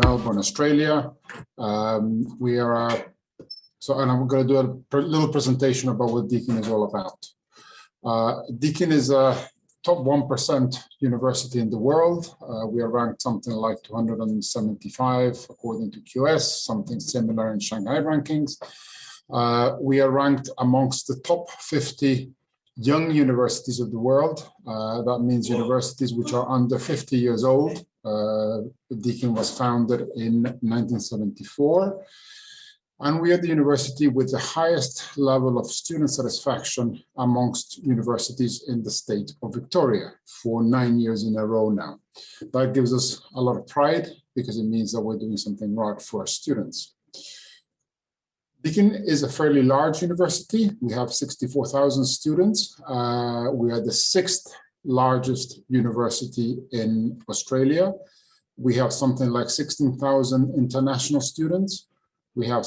Melbourne, Australia. And I'm going to do a little presentation about what Deakin is all about. Deakin is a top 1% university in the world. We are ranked something like 275 according to QS, something similar in Shanghai rankings. We are ranked amongst the top 50 young universities of the world. That means universities which are under 50 years old. Deakin was founded in 1974. And we are the university with the highest level of student satisfaction amongst universities in the state of Victoria for 9 years in a row now. That gives us a lot of pride because it means that we're doing something right for our students. Deakin is a fairly large university. We have 64,000 students. We are the 6th largest university in Australia. We have something like 16,000 international students. We have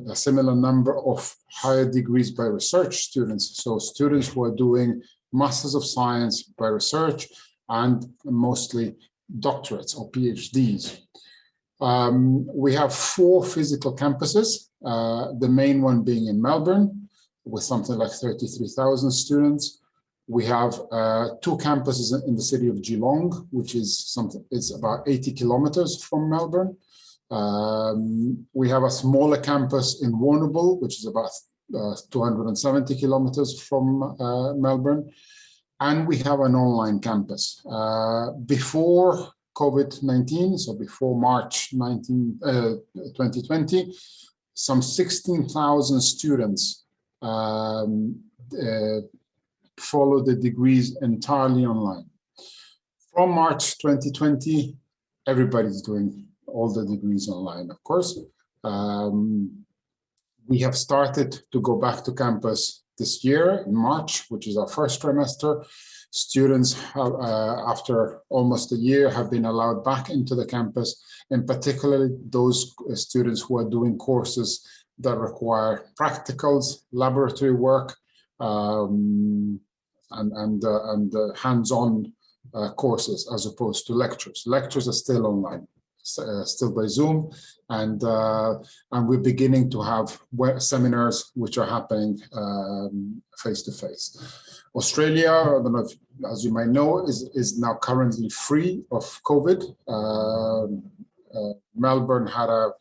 a similar number of higher degrees by research students. So students who are doing Masters of Science by research and mostly doctorates or PhDs. We have 4 physical campuses, the main one being in Melbourne with something like 33,000 students. We have 2 campuses in the city of Geelong, which is it's about 80 kilometers from Melbourne. We have a smaller campus in Warrnambool, which is about 270 kilometers from Melbourne. And we have an online campus. Before COVID-19, so before March 2020, some 16,000 students followed the degrees entirely online. From March 2020, everybody's doing all the degrees online, of course. We have started to go back to campus this year in March, which is our first trimester. Students have, after almost a year, have been allowed back into the campus, and particularly those students who are doing courses that require practicals, laboratory work, and hands-on courses as opposed to lectures. Lectures are still online. Still by Zoom, and we're beginning to have seminars which are happening face-to-face. Australia, I don't know if, as you might know, is now currently free of COVID. Melbourne had a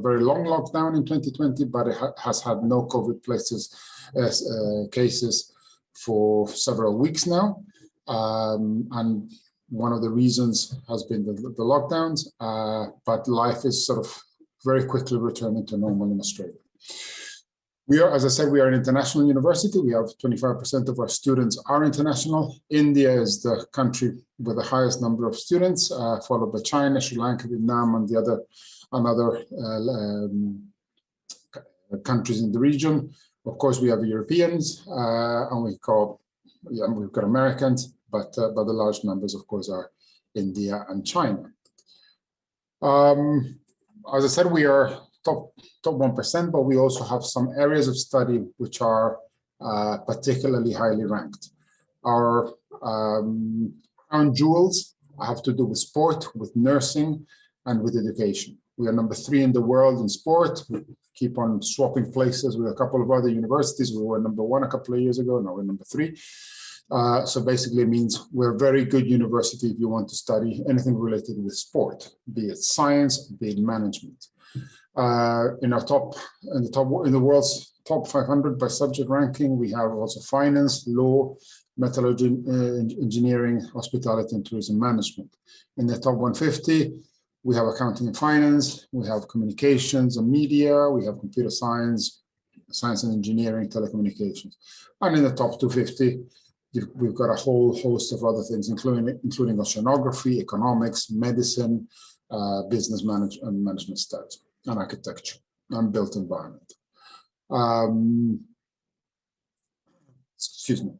very long lockdown in 2020, but it has had no COVID cases for several weeks now, and one of the reasons has been the lockdowns, but life is sort of very quickly returning to normal in Australia. We are, as I said, we are an international university. We have 25% of our students are international. India is the country with the highest number of students, followed by China, Sri Lanka, Vietnam, and other countries in the region. Of course, we have Europeans, and we've got Americans. But the large numbers, of course, are India and China. As I said, we are top 1%, but we also have some areas of study which are particularly highly ranked. Our crown jewels have to do with sport, with nursing, and with education. We are number 3 in the world in sport. We keep on swapping places with a couple of other universities. We were number 1 a couple of years ago. Now we're number 3. So basically it means we're a very good university if you want to study anything related with sport, be it science, be it management. In the world's top 500 by subject ranking, we have also finance, law, metallurgy, engineering, hospitality, and tourism management. In the top 150, we have accounting and finance, we have communications and media, we have computer science, science and engineering, telecommunications. And in the top 250, we've got a whole host of other things, including oceanography, economics, medicine, business management studies, and architecture, and built environment. Excuse me.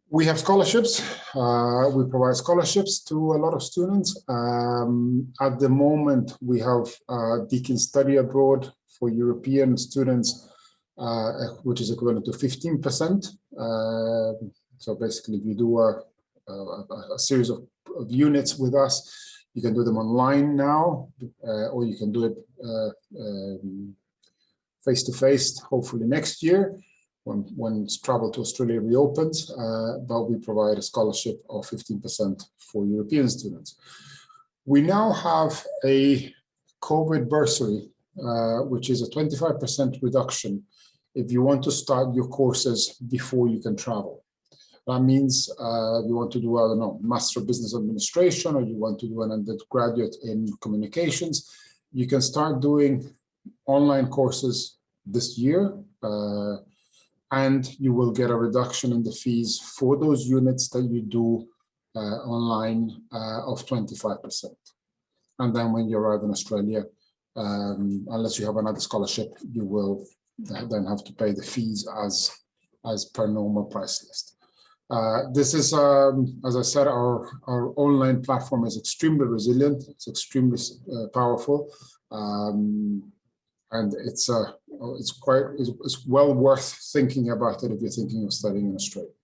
We have scholarships. We provide scholarships to a lot of students. At the moment, we have Deakin Study Abroad for European students, which is equivalent to 15%. So basically, if you do a series of units with us, You can do them online now, or you can do it face-to-face, hopefully next year, when travel to Australia reopens, but we provide a scholarship of 15% for European students. We now have a COVID bursary, which is a 25% reduction if you want to start your courses before you can travel. That means you want to do, I don't know, Master of Business Administration, or you want to do an undergraduate in communications, you can start doing online courses this year, and you will get a reduction in the fees for those units that you do online of 25%. And then when you arrive in Australia, unless you have another scholarship, you will then have to pay the fees as per normal price list. This is, as I said, our online platform is extremely resilient. It's extremely powerful, and it's well worth thinking about it if you're thinking of studying in Australia.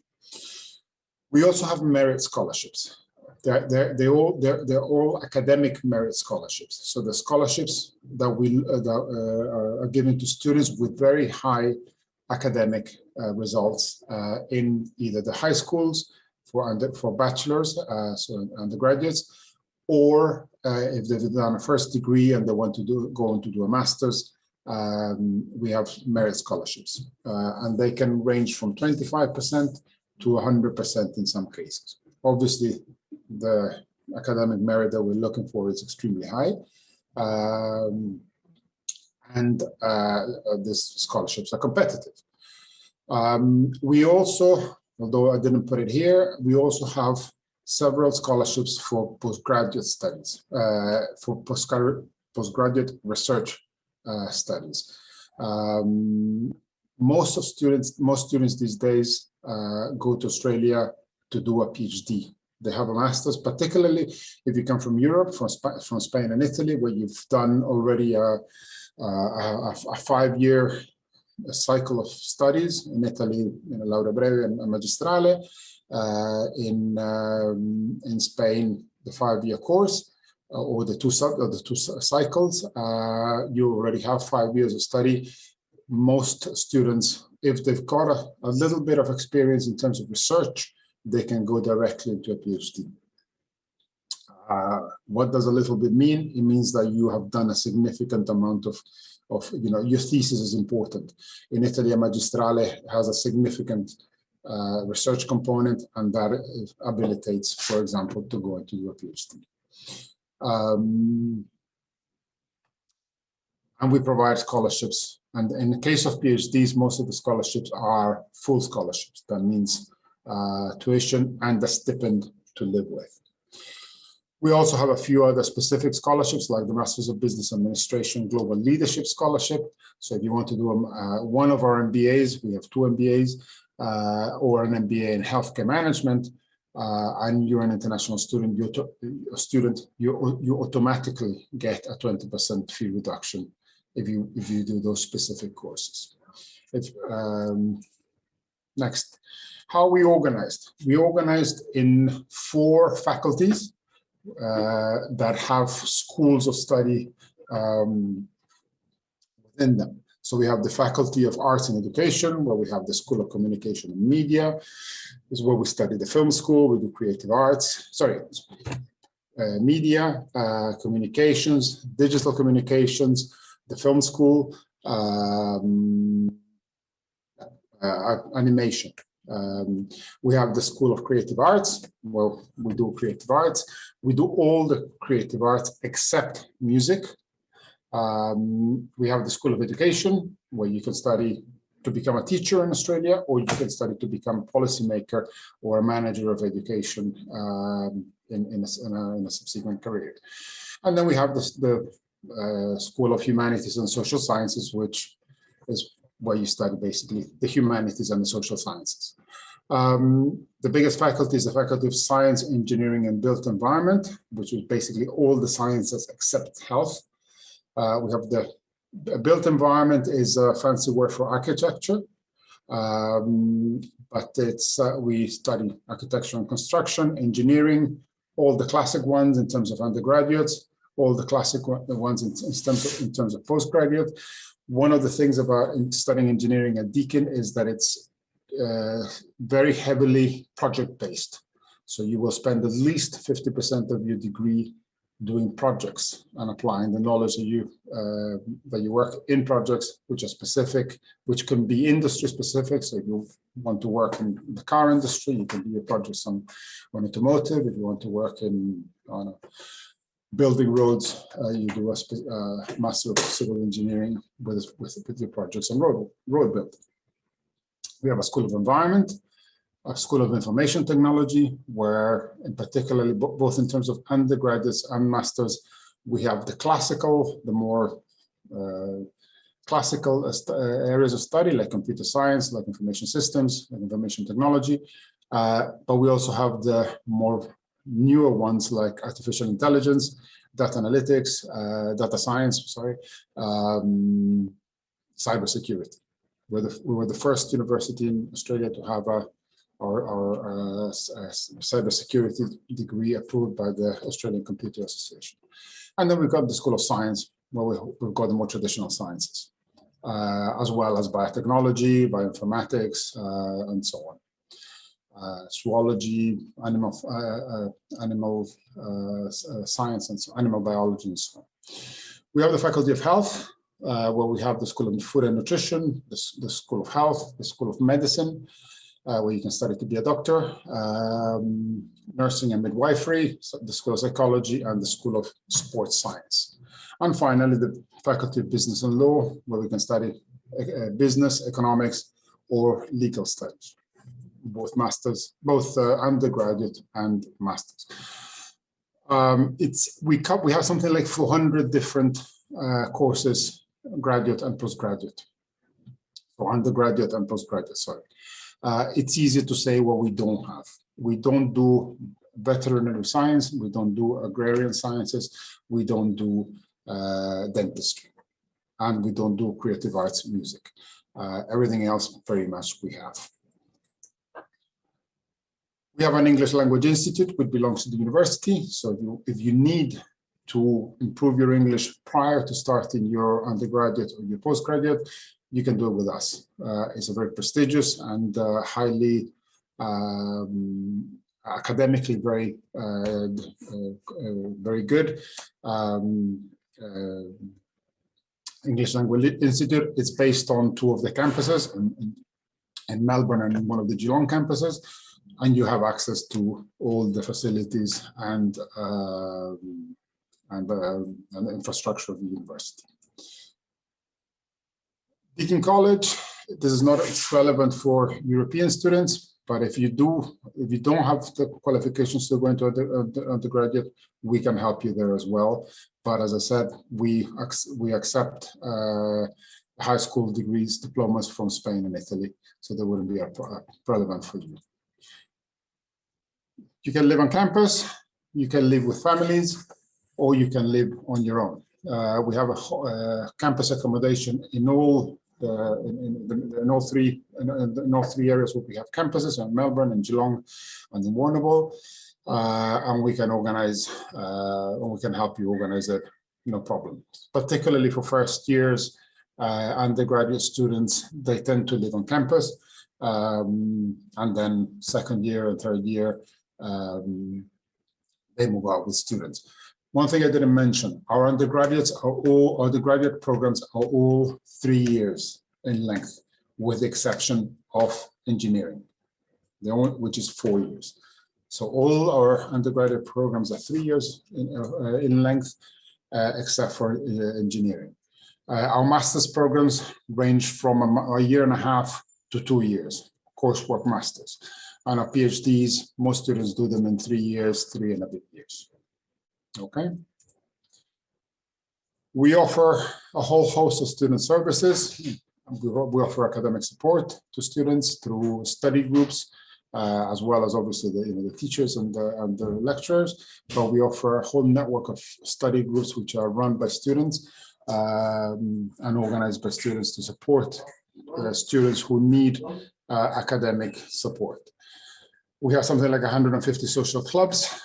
We also have merit scholarships. They're all academic merit scholarships. So the scholarships that are given to students with very high academic results in either the high schools for bachelors, so undergraduates, or if they've done a first degree and they want to go on to do a master's, we have merit scholarships, and they can range from 25% to 100% in some cases. Obviously, the academic merit that we're looking for is extremely high, and these scholarships are competitive. We also, although I didn't put it here, we also have several scholarships for postgraduate studies, for postgraduate research studies. Most students these days go to Australia to do a PhD. They have a master's, particularly if you come from Europe, from Spain and Italy, where you've done already a 5-year cycle of studies. In Italy, laurea breve and magistrale. In Spain, the 5-year course, or the two cycles. You already have 5 years of study. Most students, if they've got a little bit of experience in terms of research, they can go directly into a PhD. What does a little bit mean? It means that you have done a significant amount of your thesis is important. In Italy, a magistrale has a significant research component, and that habilitates, for example, to go into your PhD. And we provide scholarships. And in the case of PhDs, most of the scholarships are full scholarships. That means tuition and a stipend to live with. We also have a few other specific scholarships, like the Masters of Business Administration Global Leadership Scholarship. So if you want to do one of our MBAs, we have 2 MBAs, or an MBA in healthcare management, and you're an international student, you automatically get a 20% fee reduction if you do those specific courses. Next, how are we organized? We organized in 4 faculties that have schools of study within them. So we have the Faculty of Arts and Education, where we have the School of Communication and Media. This is where we study the film school. We do creative arts, media, communications, digital communications, the film school, animation. We have the School of Creative Arts. Well, we do creative arts. We do all the creative arts except music. We have the School of Education, where you can study to become a teacher in Australia, or you can study to become a policymaker or a manager of education in a subsequent career. And then we have the School of Humanities and Social Sciences, which is where you study basically the humanities and the social sciences. The biggest faculty is the Faculty of Science, Engineering and Built Environment, which is basically all the sciences except health. We have the built environment is a fancy word for architecture, but it's we study architecture and construction, engineering, all the classic ones in terms of undergraduates, all the classic ones in terms of postgraduate. One of the things about studying engineering at Deakin is that it's very heavily project-based. So you will spend at least 50% of your degree doing projects and applying the knowledge that you work in projects which are specific, which can be industry specific. So if you want to work in the car industry, you can do your projects on automotive. If you want to work on building roads, you do a Master of Civil Engineering with your projects on road building. We have a School of Environment, a School of Information Technology, where in particularly both in terms of undergraduates and masters, we have the more classical areas of study like computer science, like information systems, like information technology. But we also have the more newer ones like artificial intelligence, data analytics, data science, cybersecurity. We were the first university in Australia to have our cybersecurity degree approved by the Australian Computer Association. And then we've got the School of Science, where we've got the more traditional sciences, as well as biotechnology, bioinformatics, and so on. Zoology, animal science, and animal biology, and so on. We have the Faculty of Health, where we have the School of Food and Nutrition, the School of Health, the School of Medicine, where you can study to be a doctor, nursing and midwifery, the School of Psychology, and the School of Sports Science. And finally, the Faculty of Business and Law, where we can study business, economics, or legal studies, both undergraduate and masters. We have something like 400 different courses, graduate and postgraduate, or undergraduate and postgraduate, sorry. It's easy to say what we don't have. We don't do veterinary science, we don't do agrarian sciences, we don't do dentistry, and we don't do creative arts, music. Everything else, very much we have. We have an English Language Institute, which belongs to the university. So if you need to improve your English prior to starting your undergraduate or your postgraduate, you can do it with us. It's a very prestigious and highly academically very good English Language Institute. It's based on 2 of the campuses in Melbourne and one of the Geelong campuses, and you have access to all the facilities and the infrastructure of the university. Deakin College, this is not relevant for European students, but if you don't have the qualifications to go into undergraduate, we can help you there as well. But as I said, we accept high school degrees, diplomas from Spain and Italy, so they wouldn't be relevant for you. You can live on campus, you can live with families, or you can live on your own. We have a campus accommodation in all three areas where we have campuses, in Melbourne and Geelong and in Warrnambool, and we can organize, and we can help you organize it, no problem. Particularly for first years, undergraduate students, they tend to live on campus, and then second year and third year, they move out with students. One thing I didn't mention, our undergraduate programs are all 3 years in length, with the exception of engineering, which is 4 years. So all our undergraduate programs are 3 years in length, except for engineering. Our master's programs range from a year and a half to 2 years, coursework masters. And our PhDs, most students do them in 3 years, 3 and a bit years. Okay. We offer a whole host of student services. We offer academic support to students through study groups, as well as obviously the teachers and the lecturers. But we offer a whole network of study groups which are run by students and organized by students to support students who need academic support. We have something like 150 social clubs,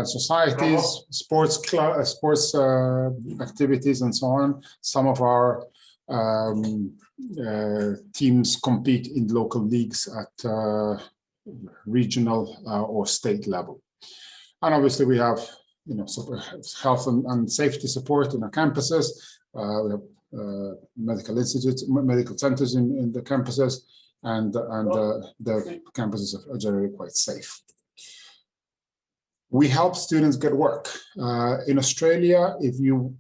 societies, sports activities, and so on. Some of our teams compete in local leagues at regional or state level. And obviously we have, you know, health and safety support in our campuses. We have medical institutes, medical centers in the campuses, and the campuses are generally quite safe. We help students get work. In Australia, if you're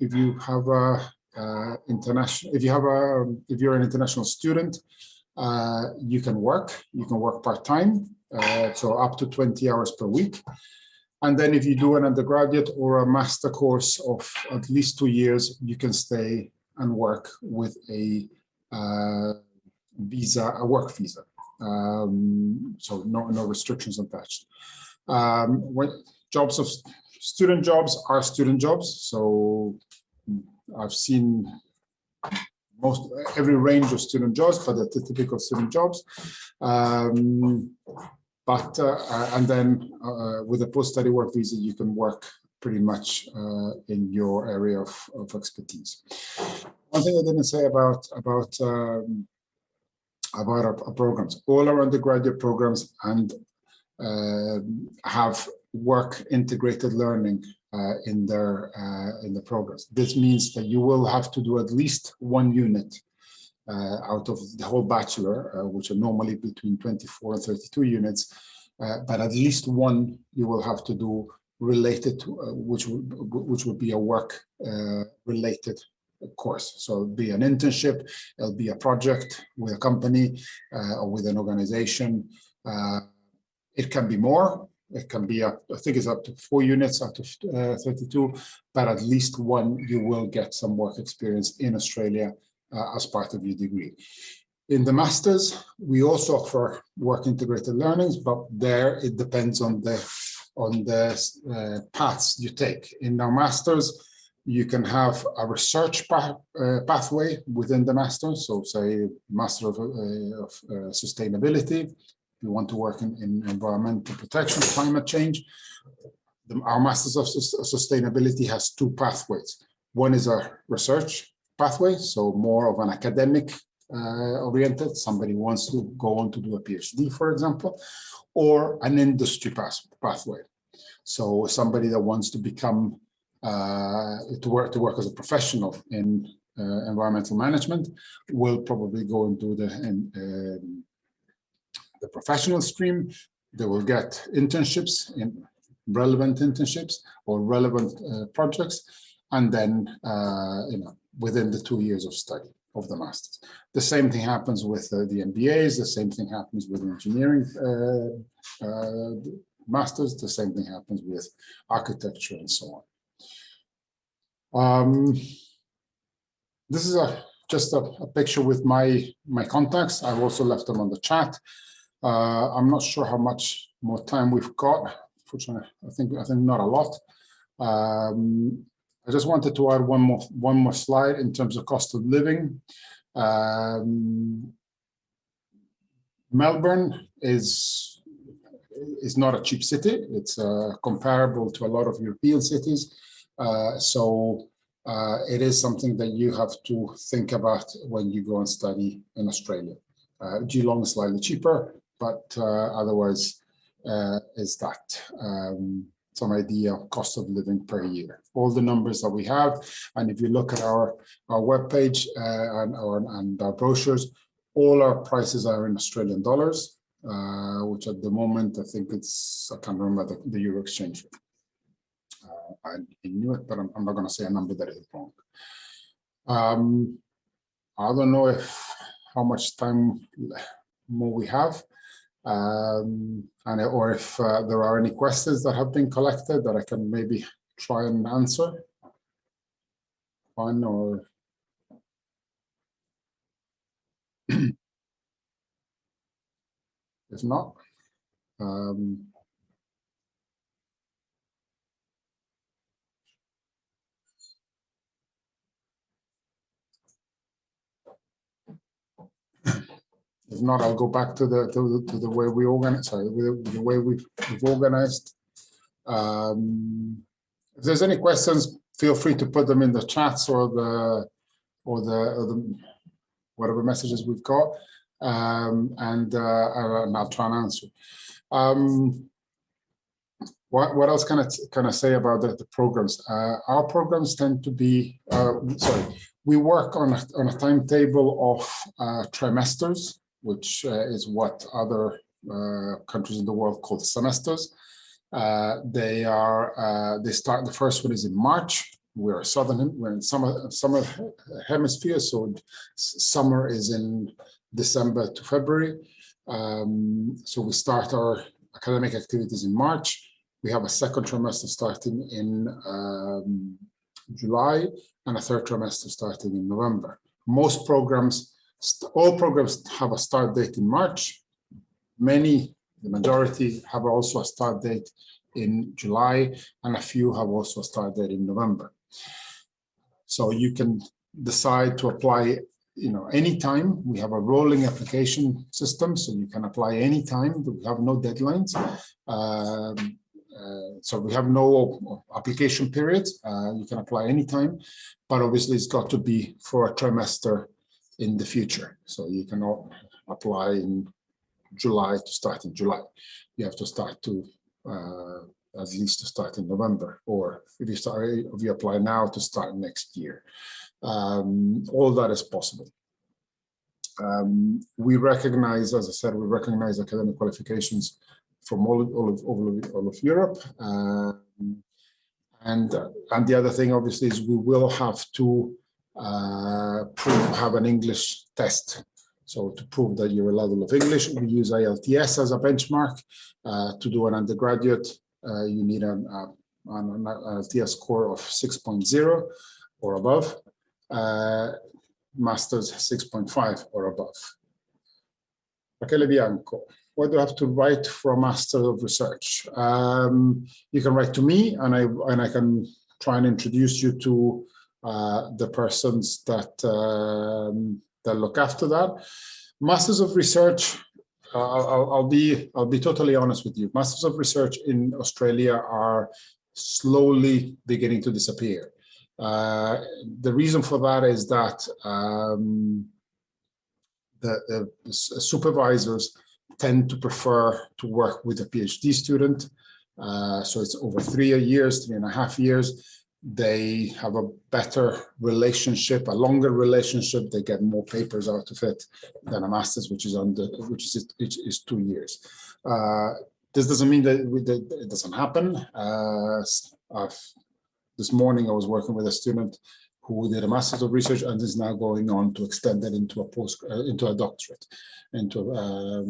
an international student, you can work part-time, so up to 20 hours per week. And then if you do an undergraduate or a master course of at least 2 years, you can stay and work with a visa, a work visa. So no restrictions attached. Jobs of student jobs are student jobs. So I've seen every range of student jobs, but they're typical student jobs. And then with a post-study work visa, you can work pretty much in your area of expertise. One thing I didn't say about our programs: all our undergraduate programs and have work integrated learning in the programs. This means that you will have to do at least one unit out of the whole bachelor, which are normally between 24 and 32 units, but at least one you will have to do related to which would be a work related course. So it'll be an internship, it'll be a project with a company or with an organization. It can be more. It can be I think it's up to 4 units out of 32, but at least one you will get some work experience in Australia as part of your degree. In the masters, we also offer work integrated learnings, but there it depends on the paths you take. In our masters, you can have a research pathway within the masters. So say Master of Sustainability. You want to work in environmental protection, climate change. Our Masters of Sustainability has 2 pathways. One is a research pathway, so more of an academic oriented. Somebody wants to go on to do a PhD, for example, or an industry pathway. So somebody that wants to become to work as a professional in environmental management will probably go into the professional stream. They will get internships, in relevant internships or relevant projects, and then within the 2 years of study of the masters. The same thing happens with the MBAs. The same thing happens with engineering masters. The same thing happens with architecture and so on. This is just a picture with my contacts. I've also left them on the chat. I'm not sure how much more time we've got. Fortunately, I think not a lot. I just wanted to add one more slide in terms of cost of living. Melbourne is not a cheap city. It's comparable to a lot of European cities. So it is something that you have to think about when you go and study in Australia. Geelong is slightly cheaper, but otherwise is that some idea of cost of living per year. All the numbers that we have, and if you look at our webpage and our brochures, all our prices are in Australian dollars, which at the moment I think I can't remember the euro exchange rate. I knew it, but I'm not going to say a number that is wrong. I don't know how much time more we have, or if there are any questions that have been collected that I can maybe try and answer. One or if not, If not, I'll go back to the way we organize. Sorry, the way we've organized. If there's any questions, feel free to put them in the chats or the whatever messages we've got, and I'll try and answer. What else can I say about the programs? Our programs tend to be we work on a timetable of trimesters, which is what other countries in the world call semesters. They start. The first one is in March. We're in summer hemisphere, so summer is in December to February. So we start our academic activities in March. We have a second trimester starting in July and a third trimester starting in November. Most programs, all programs have a start date in March. The majority have also a start date in July, and a few have also a start date in November. So you can decide to apply, anytime. We have a rolling application system, so you can apply anytime. We have no deadlines. So we have no application period. You can apply anytime, but obviously it's got to be for a trimester in the future. So you cannot apply in July to start in July. You have to start to at least to start in November, or if you apply now, to start next year. All that is possible. We recognize, as I said, we recognize academic qualifications from all of Europe, and the other thing, obviously, is we will have to have an English test. So to prove that you're a level of English, we use IELTS as a benchmark. To do an undergraduate, you need an IELTS score of 6.0 or above. Masters 6.5 or above. Rachele Bianco, what do I have to write for a Master of Research? You can write to me, and I can try and introduce you to the persons that look after that. Masters of Research, I'll be totally honest with you. Masters of Research in Australia are slowly beginning to disappear. The reason for that is that the supervisors tend to prefer to work with a PhD student. So it's over 3 years, 3.5 years. They have a better relationship, a longer relationship. They get more papers out of it than a master's, which is 2 years. This doesn't mean that it doesn't happen. This morning, I was working with a student who did a Master's of Research and is now going on to extend it into a doctorate, into a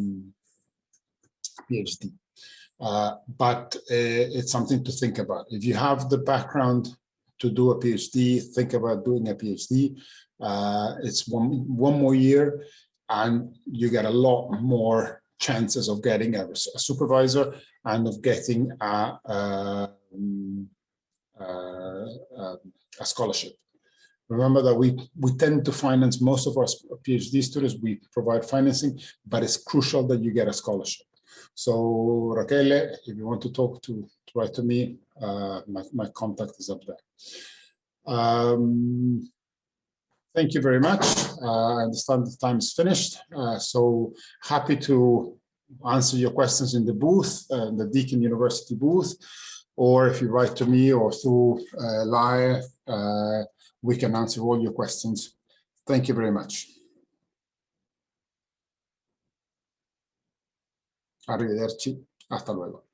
PhD. But it's something to think about. If you have the background to do a PhD, think about doing a PhD. It's one more year, and you get a lot more chances of getting a supervisor and of getting a scholarship. Remember that we tend to finance most of our PhD students. We provide financing, but it's crucial that you get a scholarship. So Rachele, if you want to write to me, my contact is up there. Thank you very much. I understand the time is finished. So happy to answer your questions in the booth, the Deakin University booth, or if you write to me or through LAE, we can answer all your questions. Thank you very much. Arrivederci, hasta luego.